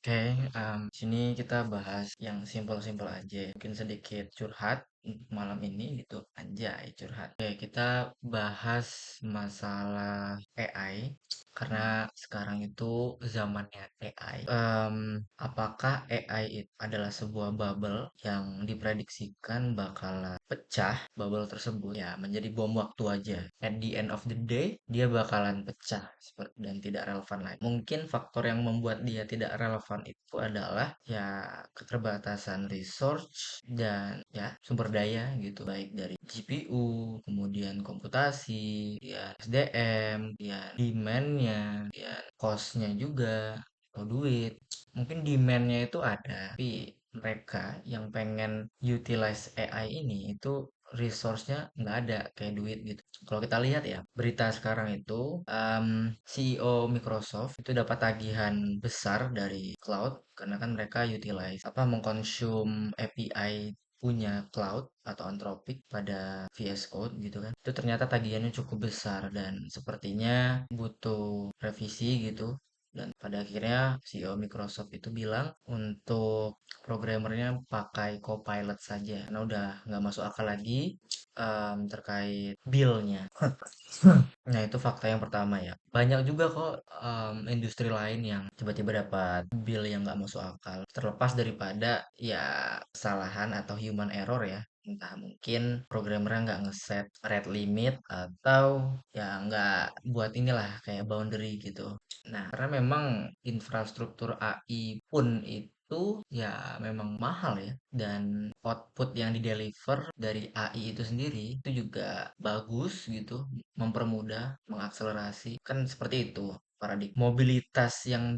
Oke, sini kita bahas yang simpel-simpel aja. Mungkin sedikit curhat untuk malam ini gitu. Anjay, curhat. Oke, kita bahas masalah AI karena sekarang itu zamannya AI. Apakah AI itu adalah sebuah bubble yang diprediksikan bakalan pecah bubble tersebut ya menjadi bom waktu aja. At the end of the day, dia bakalan pecah dan tidak relevan lagi. Mungkin faktor yang membuat dia tidak relevan itu adalah ya keterbatasan resource dan ya sumber daya gitu, baik dari GPU, kemudian komputasi, ya SDM, ya demand-nya, ya cost-nya juga atau duit. Mungkin demand-nya itu ada, tapi mereka yang pengen utilize AI ini itu resource-nya nggak ada kayak duit gitu. Kalau kita lihat ya, berita sekarang itu CEO Microsoft itu dapat tagihan besar dari cloud karena kan mereka utilize mengkonsum API punya cloud atau Anthropic pada VS Code gitu kan. Itu ternyata tagihannya cukup besar dan sepertinya butuh revisi gitu. Dan pada akhirnya CEO Microsoft itu bilang untuk programmernya pakai Copilot saja karena udah nggak masuk akal lagi terkait bill-nya. Nah, itu fakta yang pertama ya. Banyak juga kok industri lain yang tiba-tiba dapat bill yang nggak masuk akal. Terlepas daripada ya kesalahan atau human error ya. Entah mungkin programmernya nggak ngeset rate limit atau ya nggak buat inilah kayak boundary gitu. Nah, karena memang infrastruktur AI pun itu ya memang mahal ya. Dan output yang dideliver dari AI itu sendiri itu juga bagus gitu, mempermudah, mengakselerasi. Kan seperti itu paradigma. Mobilitas yang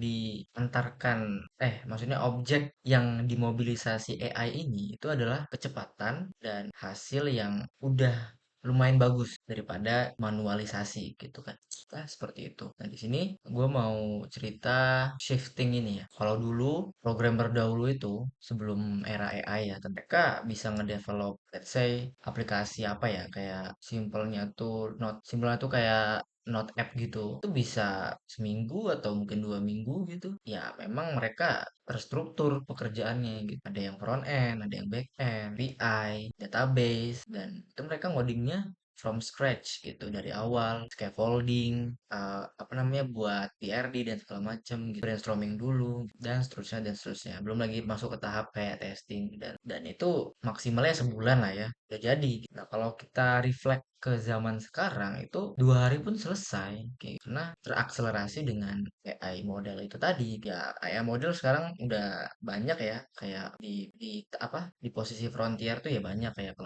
maksudnya objek yang dimobilisasi AI ini itu adalah kecepatan dan hasil yang udah lumayan bagus daripada manualisasi gitu kan. Nah, seperti itu. Nah, di sini gue mau cerita shifting ini ya. Kalau dulu programmer dahulu itu sebelum era AI ya, mereka bisa ngedevelop let's say aplikasi apa ya kayak simpelnya tuh kayak Note app gitu. Itu bisa seminggu atau mungkin 2 minggu gitu. Ya, memang mereka terstruktur pekerjaannya gitu. Ada yang front end, ada yang back end, API, database, dan itu mereka ngodingnya from scratch gitu dari awal, scaffolding, buat PRD dan segala macam gitu, brainstorming dulu dan seterusnya. Belum lagi masuk ke tahap kayak testing dan itu maksimalnya sebulan lah ya, udah jadi. Nah, kalau kita reflect ke zaman sekarang itu 2 hari pun selesai kayak gitu. Karena terakselerasi dengan AI model itu tadi ya. AI model sekarang udah banyak ya kayak di posisi frontier tuh ya banyak kayak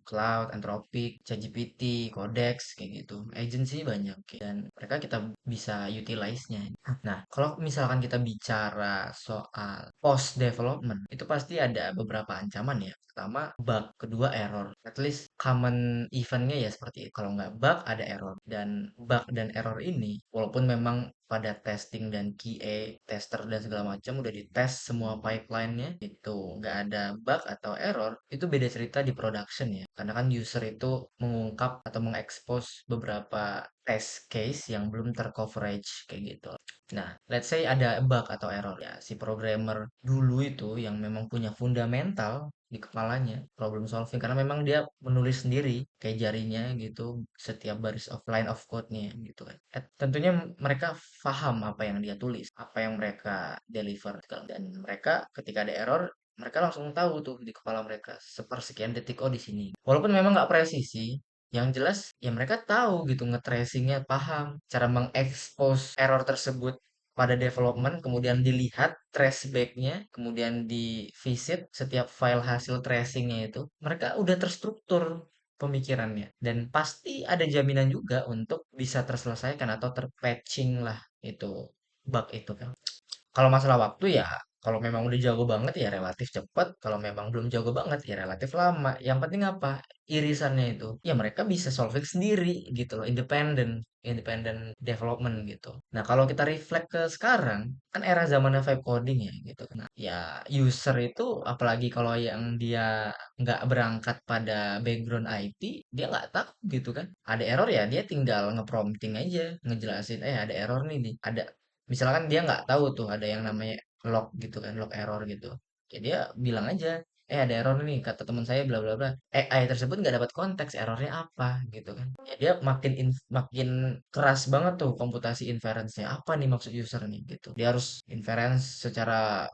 Cloud, Anthropic, ChatGPT, Codex kayak gitu. Agency banyak dan mereka kita bisa utilize-nya. Nah, kalau misalkan kita bicara soal post development, itu pasti ada beberapa ancaman ya. Pertama, bug, kedua error. At least common eventnya ya seperti itu. Kalau nggak bug, ada error. Dan bug dan error ini, walaupun memang pada testing dan QA, tester dan segala macam udah dites semua pipeline-nya, itu nggak ada bug atau error, itu beda cerita di production ya. Karena kan user itu mengungkap atau mengekspos beberapa test case yang belum tercoverage kayak gitu. Nah, let's say ada bug atau error ya. Si programmer dulu itu yang memang punya fundamental di kepalanya, problem solving karena memang dia menulis sendiri kayak jarinya gitu setiap baris of line of code-nya gitu kan. Tentunya mereka paham apa yang dia tulis, apa yang mereka deliver dan mereka ketika ada error mereka langsung tahu tuh di kepala mereka sepersekian detik oh di sini. Walaupun memang nggak presisi, yang jelas ya mereka tahu gitu nge-tracingnya paham cara mengekspos error tersebut pada development kemudian dilihat tracebacknya kemudian di visit setiap file hasil tracingnya itu mereka udah terstruktur pemikirannya dan pasti ada jaminan juga untuk bisa terselesaikan atau terpatching lah itu bug itu kan. Kalau masalah waktu ya, kalau memang udah jago banget ya relatif cepat, kalau memang belum jago banget ya relatif lama. Yang penting apa? Irisannya itu. Ya mereka bisa solving sendiri gitu loh, independent development gitu. Nah, kalau kita reflect ke sekarang, kan era zamannya vibe coding ya gitu kan. Nah, ya user itu apalagi kalau yang dia nggak berangkat pada background IT, dia nggak tahu gitu kan. Ada error ya dia tinggal ngeprompting aja, ngejelasin ada error nih, ada. Misalkan dia nggak tahu tuh ada yang namanya log gitu kan, log error gitu. Ya dia bilang aja, ada error nih kata teman saya bla bla bla. AI tersebut nggak dapat konteks errornya apa gitu kan. Ya dia makin keras banget tuh komputasi inference-nya. Apa nih maksud user nih gitu. Dia harus inference secara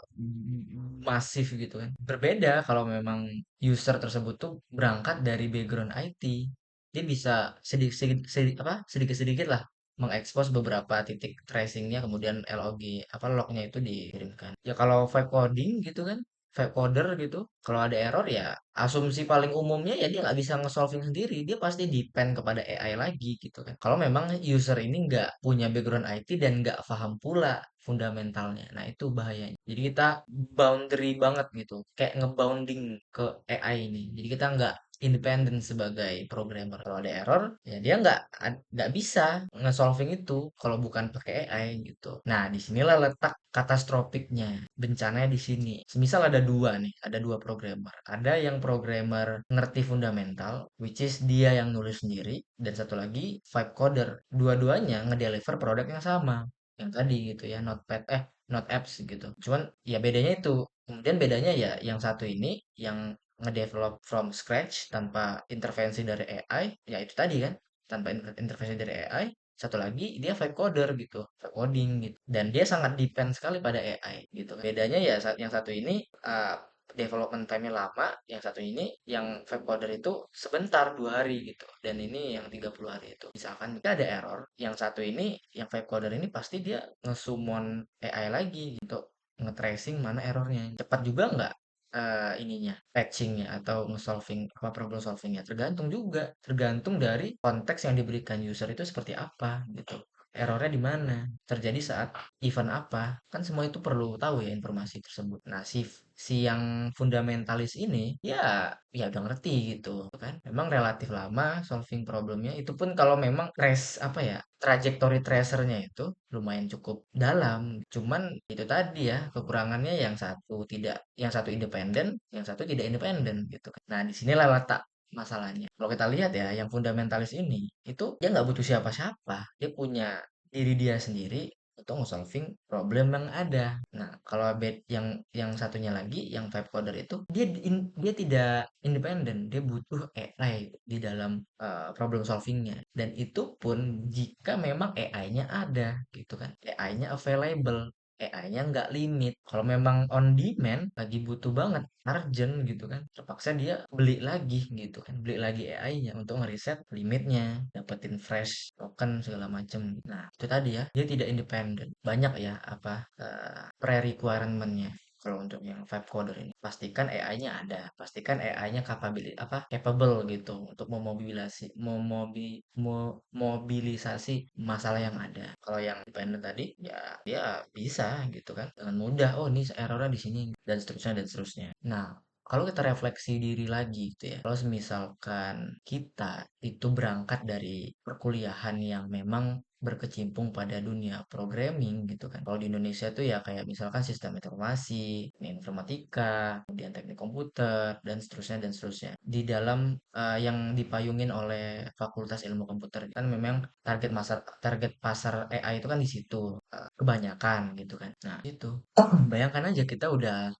masif gitu kan. Berbeda kalau memang user tersebut tuh berangkat dari background IT. Dia bisa sedikit-sedikit lah mengekspos beberapa titik tracingnya, kemudian lognya itu dikirimkan. Ya kalau vibe coding gitu kan, vibe coder gitu, kalau ada error ya asumsi paling umumnya ya dia nggak bisa nge-solving sendiri, dia pasti depend kepada AI lagi gitu kan. Kalau memang user ini nggak punya background IT dan nggak paham pula fundamentalnya, nah itu bahayanya. Jadi kita boundary banget gitu, kayak ngebounding ke AI ini. Jadi kita nggak independen sebagai programmer. Kalau ada error, ya dia nggak bisa nge-solving itu kalau bukan pakai AI gitu. Nah, disinilah letak katastrofiknya. Bencananya di sini. Semisal ada dua nih, ada dua programmer. Ada yang programmer ngerti fundamental, which is dia yang nulis sendiri, dan satu lagi vibe coder. Dua-duanya ngedeliver produk yang sama. Yang tadi gitu ya, notepad, not apps gitu. Cuman ya bedanya itu. Kemudian bedanya ya yang satu ini yang ngedevelop from scratch tanpa intervensi dari AI, ya itu tadi kan, tanpa intervensi dari AI. Satu lagi dia vibe coder gitu, vibe coding gitu, dan dia sangat depend sekali pada AI gitu. Bedanya ya yang satu ini development time-nya lama, yang satu ini yang vibe coder itu sebentar 2 hari gitu, dan ini yang 30 hari itu. Misalkan kita ada error, yang satu ini yang vibe coder ini pasti dia nge-summon AI lagi gitu, nge-tracing mana errornya. Cepat juga nggak ininya, patchingnya atau nge-solving apa problem solvingnya, tergantung juga, tergantung dari konteks yang diberikan user itu seperti apa gitu, errornya di mana, terjadi saat event apa, kan semua itu perlu tahu ya informasi tersebut. Nah, si yang fundamentalis ini ya udah ngerti gitu kan, memang relatif lama solving problemnya, itu pun kalau memang apa ya, trajectory tracernya itu lumayan cukup dalam. Cuman itu tadi ya, kekurangannya yang satu independen, yang satu tidak independen gitu kan. Nah, disinilah letak masalahnya. Kalau kita lihat ya, yang fundamentalis ini itu dia nggak butuh siapa-siapa. Dia punya diri dia sendiri untuk nge-solving problem yang ada. Nah, kalau yang satunya lagi, yang vibe coder itu dia tidak independen, dia butuh AI di dalam problem solvingnya. Dan itu pun jika memang AI-nya ada gitu kan, AI-nya available. AI-nya nggak limit. Kalau memang on demand, lagi butuh banget, urgent gitu kan, terpaksa dia beli lagi gitu kan, beli lagi AI-nya untuk ngeriset limitnya, dapetin fresh token segala macem. Nah, itu tadi ya, dia tidak independen. Banyak ya apa pre-requirement-nya. Kalau untuk yang vibe coder ini, pastikan AI-nya ada, pastikan AI-nya capable gitu untuk memobilisasi masalah yang ada. Kalau yang independen tadi, ya dia bisa gitu kan dengan mudah. Oh, ini errornya di sini dan seterusnya dan seterusnya. Nah, kalau kita refleksi diri lagi gitu ya, kalau misalkan kita itu berangkat dari perkuliahan yang memang berkecimpung pada dunia programming gitu kan. Kalau di Indonesia tuh ya kayak misalkan sistem informasi, informatika, kemudian teknik komputer, dan seterusnya. Di dalam yang dipayungin oleh Fakultas Ilmu Komputer kan memang target pasar AI itu kan di situ, kebanyakan gitu kan. Nah, itu. Bayangkan aja kita udah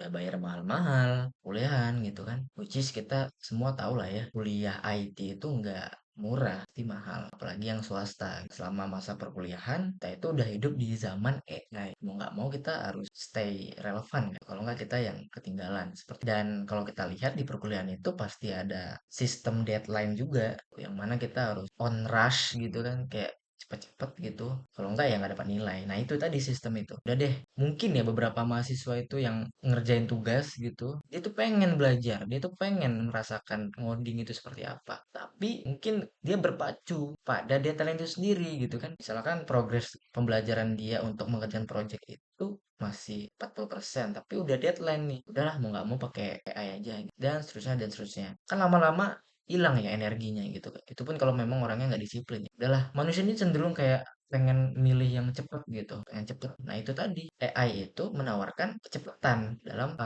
bayar mahal-mahal kuliahan gitu kan, which is kita semua tahu lah ya, kuliah IT itu nggak murah, pasti mahal, apalagi yang swasta. Selama masa perkuliahan kita itu udah hidup di zaman AI, mau nggak mau kita harus stay relevan kan, kalau nggak kita yang ketinggalan seperti. Dan kalau kita lihat di perkuliahan itu pasti ada sistem deadline juga, yang mana kita harus on rush gitu kan, kayak cepet-cepet gitu, kalau enggak ya nggak dapat nilai. Nah, itu tadi sistem itu udah deh. Mungkin ya beberapa mahasiswa itu yang ngerjain tugas gitu, dia tuh pengen belajar, dia tuh pengen merasakan ngoding itu seperti apa, tapi mungkin dia berpacu pada deadline itu sendiri gitu kan. Misalkan progres pembelajaran dia untuk mengerjakan project itu masih 40%, tapi udah deadline nih, udahlah mau nggak mau pakai AI aja gitu. Dan seterusnya kan lama-lama hilang ya energinya gitu kan. Itu pun kalau memang orangnya nggak disiplin ya. Udahlah, manusia ini cenderung kayak pengen milih yang cepet gitu, pengen cepet. Nah, itu tadi, AI itu menawarkan kecepatan dalam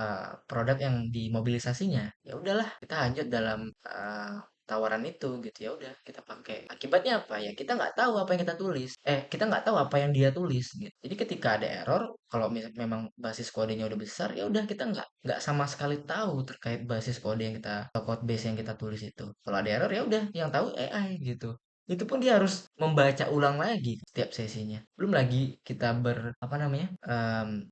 produk yang dimobilisasinya. Ya udahlah, kita lanjut dalam tawaran itu gitu, ya udah kita pakai. Akibatnya apa ya, kita nggak tahu apa yang kita tulis, kita nggak tahu apa yang dia tulis gitu. Jadi ketika ada error, kalau memang basis kodenya udah besar, ya udah kita nggak sama sekali tahu terkait basis kode yang kita, atau code base yang kita tulis itu. Kalau ada error, ya udah yang tahu AI gitu. Itu pun dia harus membaca ulang lagi setiap sesinya. Belum lagi kita apa namanya,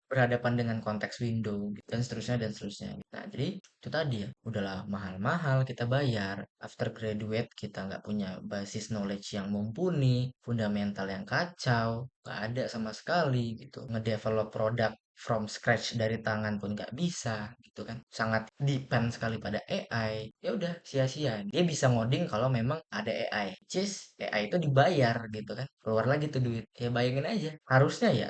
berhadapan dengan konteks window gitu, dan seterusnya dan seterusnya. Nah, jadi itu tadi ya, udahlah mahal-mahal kita bayar. After graduate kita nggak punya basis knowledge yang mumpuni, fundamental yang kacau, nggak ada sama sekali gitu. Ngedevelop produk from scratch dari tangan pun nggak bisa gitu kan, sangat depend sekali pada AI. Ya udah sia-sia, dia bisa ngoding kalau memang ada AI, which is AI itu dibayar gitu kan, keluar lagi tuh duit. Ya bayangin aja, harusnya ya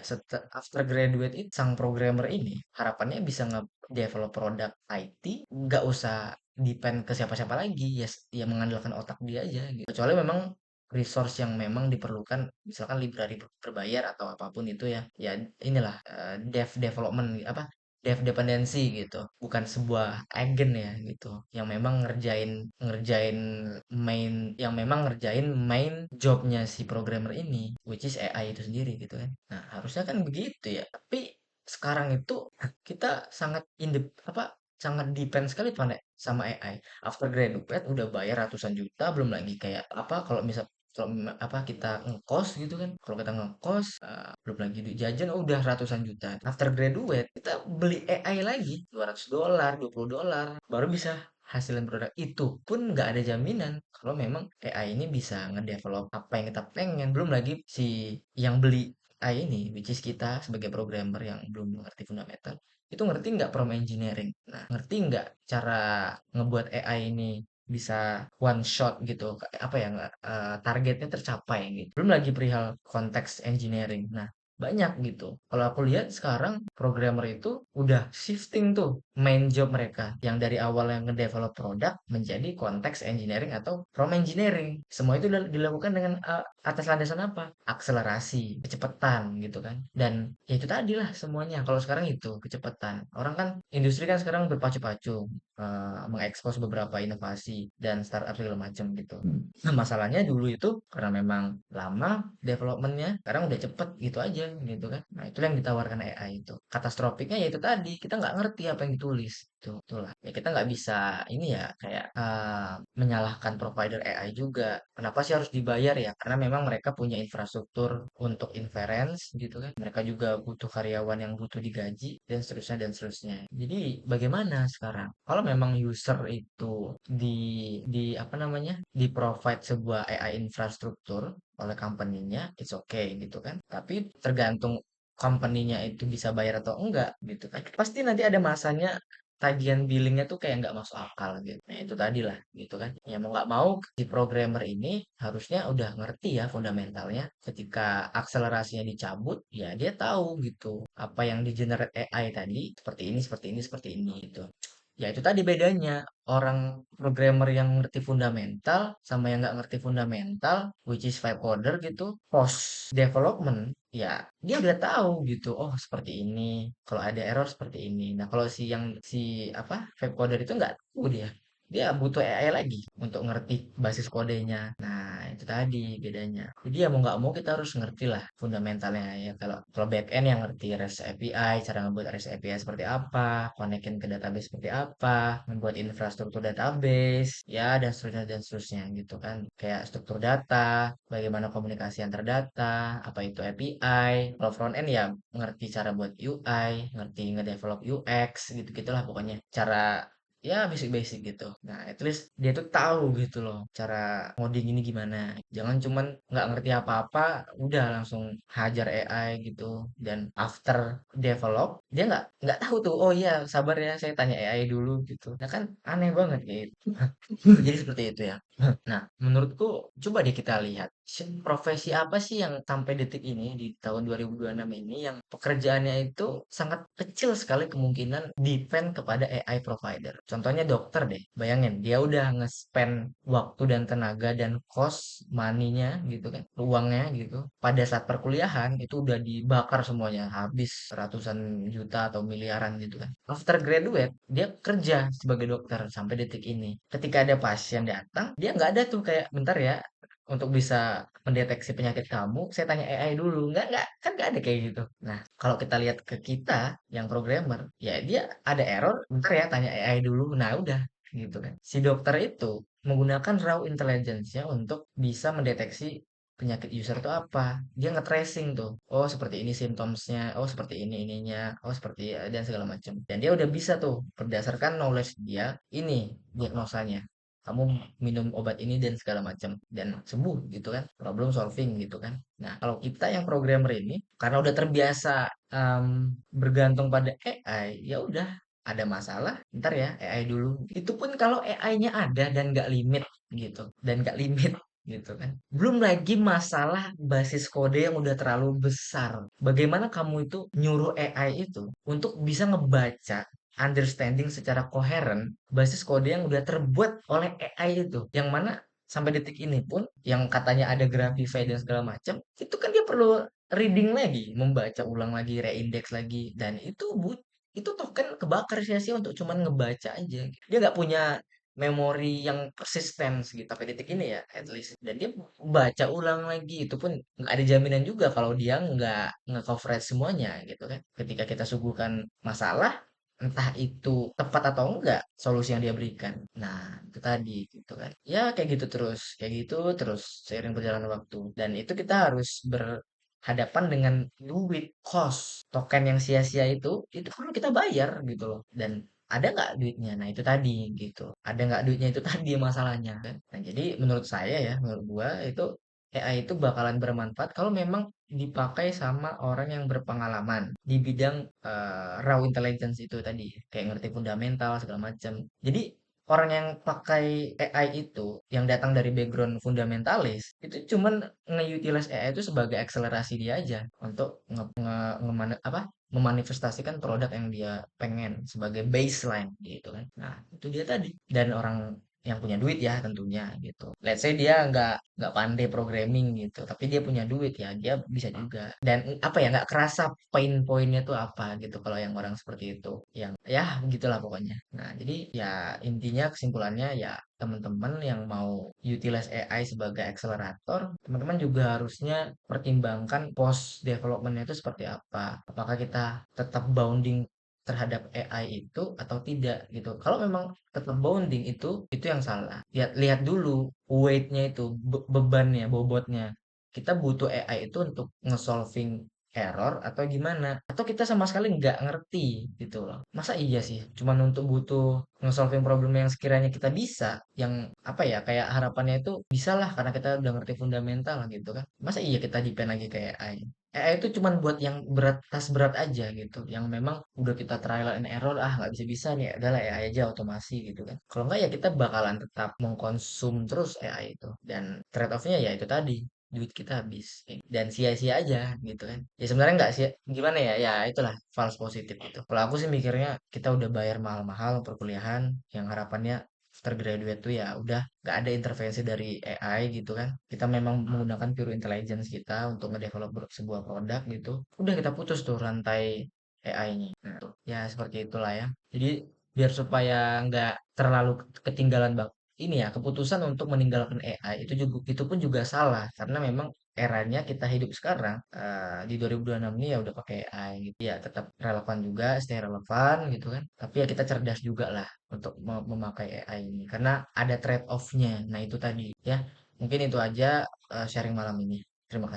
after graduate itu sang programmer ini harapannya bisa nge-develop produk IT, nggak usah depend ke siapa-siapa lagi, ya ya mengandalkan otak dia aja gitu. Kecuali memang resource yang memang diperlukan, misalkan library berbayar atau apapun itu ya, ya inilah development apa, dev dependency gitu, bukan sebuah agen ya gitu, yang memang ngerjain ngerjain main jobnya si programmer ini, which is AI itu sendiri gitu kan. Nah, harusnya kan begitu ya, tapi sekarang itu kita sangat depend sekali pada sama AI. After graduate udah bayar ratusan juta, belum lagi kayak apa, kalau kita ngekos gitu kan, kalau kita ngekos, belum lagi duit jajan, udah ratusan juta. After graduate kita beli AI lagi $200, $20, baru bisa hasilin produk. Itu pun nggak ada jaminan kalau memang AI ini bisa ngedevelop apa yang kita pengen. Belum lagi si yang beli AI ini, which is kita sebagai programmer yang belum mengerti fundamental, itu ngerti nggak prompt engineering. Nah, ngerti nggak cara ngebuat AI ini bisa one shot gitu, apa ya, targetnya tercapai gitu. Belum lagi perihal konteks engineering. Nah, banyak gitu. Kalau aku lihat sekarang programmer itu udah shifting tuh main job mereka, yang dari awal yang ngedevelop produk menjadi konteks engineering atau prompt engineering. Semua itu dilakukan dengan atas landasan apa? Akselerasi, kecepatan gitu kan. Dan ya itu tadi lah semuanya. Kalau sekarang itu kecepatan. Orang kan, industri kan sekarang berpacu-pacu, mengekspos beberapa inovasi dan startup segala macam gitu. Nah, masalahnya dulu itu karena memang lama developmentnya, sekarang udah cepet gitu aja gitu kan. Nah, itu yang ditawarkan AI itu. Katastrofiknya ya itu tadi, kita nggak ngerti apa yang ditulis. Itulah. Ya kita nggak bisa ini ya, kayak menyalahkan provider AI juga. Kenapa sih harus dibayar ya? Karena memang mereka punya infrastruktur untuk inference gitu kan. Mereka juga butuh karyawan yang butuh digaji, dan seterusnya dan seterusnya. Jadi bagaimana sekarang? Kalau memang user itu di apa namanya, di provide sebuah AI infrastruktur oleh company-nya, it's okay gitu kan. Tapi tergantung company-nya itu bisa bayar atau enggak gitu kan. Pasti nanti ada masanya tagihan billingnya tuh kayak nggak masuk akal gitu. Nah, itu tadi lah gitu kan. Ya mau nggak mau, si programmer ini harusnya udah ngerti ya fundamentalnya. Ketika akselerasinya dicabut, ya dia tahu gitu apa yang di generate AI tadi seperti ini, seperti ini, seperti ini gitu. Ya itu tadi bedanya, orang programmer yang ngerti fundamental sama yang nggak ngerti fundamental, which is vibe coder gitu, post development, ya dia udah tahu gitu, oh seperti ini, kalau ada error seperti ini. Nah, kalau si apa, vibe coder itu nggak tahu, dia butuh AI lagi untuk ngerti basis kodenya. Nah, itu tadi bedanya. Jadi ya mau nggak mau kita harus ngerti lah fundamentalnya ya. Kalau back end yang ngerti REST API, cara ngebuat REST API seperti apa, konekin ke database seperti apa, membuat infrastruktur database, ya dan seterusnya gitu kan. Kayak struktur data, bagaimana komunikasi antar data, apa itu API. Kalau front end ya ngerti cara buat UI, ngerti ngedevelop UX gitu-gitulah pokoknya. Cara, ya basic-basic gitu. Nah, at least dia tuh tahu gitu loh cara ngoding ini gimana. Jangan cuman nggak ngerti apa-apa, udah langsung hajar AI gitu. Dan after develop, dia nggak tahu tuh. Oh iya, sabar ya, saya tanya AI dulu gitu. Nah kan aneh banget gitu. Jadi seperti itu ya. Nah, menurutku coba deh kita lihat profesi apa sih yang sampai detik ini di tahun 2026 ini yang pekerjaannya itu sangat kecil sekali kemungkinan depend kepada AI provider. Contohnya dokter deh, bayangin dia udah nge-spend waktu dan tenaga dan cost money-nya gitu kan, uangnya gitu. Pada saat perkuliahan itu udah dibakar semuanya, habis ratusan juta atau miliaran gitu kan. After graduate, dia kerja sebagai dokter sampai detik ini. Ketika ada pasien datang, dia nggak ada tuh kayak, bentar ya, untuk bisa mendeteksi penyakit kamu, saya tanya AI dulu. Nggak, kan nggak ada kayak gitu. Nah, kalau kita lihat ke kita yang programmer, ya dia ada error, bentar ya, tanya AI dulu. Nah, udah gitu kan. Si dokter itu menggunakan raw intelligence-nya untuk bisa mendeteksi penyakit user itu apa. Dia nge-tracing tuh. Oh, seperti ini simptomsnya. Oh, seperti ini ininya. Oh, seperti dan segala macam. Dan dia udah bisa tuh berdasarkan knowledge dia ini diagnosanya, kamu minum obat ini dan segala macam dan sembuh gitu kan, problem solving gitu kan. Nah kalau kita yang programmer ini karena udah terbiasa bergantung pada AI, ya udah ada masalah ntar ya AI dulu, itu pun kalau AI-nya ada dan nggak limit gitu, dan nggak limit gitu kan. Belum lagi masalah basis kode yang udah terlalu besar. Bagaimana kamu itu nyuruh AI itu untuk bisa ngebaca understanding secara koheren basis kode yang udah terbuat oleh AI itu, yang mana sampai detik ini pun yang katanya ada Grafify dan segala macam, itu kan dia perlu reading lagi, membaca ulang lagi, reindex lagi, dan itu token kebakar sia-sia untuk cuman ngebaca aja. Dia nggak punya memori yang persisten gitu sampai detik ini ya, at least. Dan dia baca ulang lagi, itu pun nggak ada jaminan juga kalau dia nggak nge-coverage semuanya gitu kan. Ketika kita suguhkan masalah, entah itu tepat atau enggak solusi yang dia berikan. Nah, itu tadi gitu kan. Ya kayak gitu terus seiring berjalan waktu. Dan itu kita harus berhadapan dengan duit, cost, token yang sia-sia itu perlu kita bayar gitu loh. Dan ada nggak duitnya? Nah, itu tadi gitu. Ada nggak duitnya itu tadi masalahnya kan. Nah, jadi menurut saya ya, menurut gua itu AI itu bakalan bermanfaat kalau memang dipakai sama orang yang berpengalaman di bidang raw intelligence itu tadi, kayak ngerti fundamental segala macam. Jadi orang yang pakai AI itu yang datang dari background fundamentalis itu cuman nge-utilize AI itu sebagai akselerasi dia aja untuk memanifestasikan produk yang dia pengen sebagai baseline gitu kan. Nah, itu dia tadi. Dan orang yang punya duit ya tentunya gitu. Let's say dia nggak pandai programming gitu, tapi dia punya duit ya, dia bisa juga. Dan apa ya, nggak kerasa pain pointnya tuh apa gitu kalau yang orang seperti itu, yang ya begitulah pokoknya. Nah jadi ya intinya kesimpulannya ya, teman-teman yang mau utilize AI sebagai akselerator, teman-teman juga harusnya pertimbangkan post developmentnya itu seperti apa. Apakah kita tetap bounding terhadap AI itu atau tidak gitu. Kalau memang tetap bounding, itu yang salah. Lihat lihat dulu weightnya itu, bebannya, bobotnya. Kita butuh AI itu untuk nge-solving error atau gimana? Atau kita sama sekali nggak ngerti gitu loh. Masa iya sih cuman untuk butuh nge-solving problem yang sekiranya kita bisa, yang apa ya, kayak harapannya itu bisa lah karena kita udah ngerti fundamental gitu kan. Masa iya kita depend lagi ke AI? AI itu cuman buat yang berat, tas berat aja gitu, yang memang udah kita trial and error, nggak bisa-bisa nih, adalah AI aja otomasi gitu kan. Kalau nggak ya kita bakalan tetap mengkonsum terus AI itu, dan trade off-nya ya itu tadi, duit kita habis dan sia-sia aja gitu kan. Ya sebenarnya nggak sih, gimana ya, ya itulah false positif itu. Kalau aku sih mikirnya kita udah bayar mahal-mahal perkuliahan, yang harapannya after graduate tuh ya udah nggak ada intervensi dari AI gitu kan. Kita memang menggunakan pure intelligence kita untuk ngedevelop sebuah produk gitu. Udah kita putus tuh rantai AI-nya. Nah, tuh. Ya seperti itulah ya. Jadi biar supaya nggak terlalu ketinggalan bang, ini ya keputusan untuk meninggalkan AI itu pun juga salah, karena memang eranya kita hidup sekarang, di 2026 ini ya udah pakai AI gitu ya, tetap relevan juga, stay relevan gitu kan, tapi ya kita cerdas juga lah untuk memakai AI ini karena ada trade off-nya. Nah itu tadi ya, mungkin itu aja sharing malam ini. Terima kasih.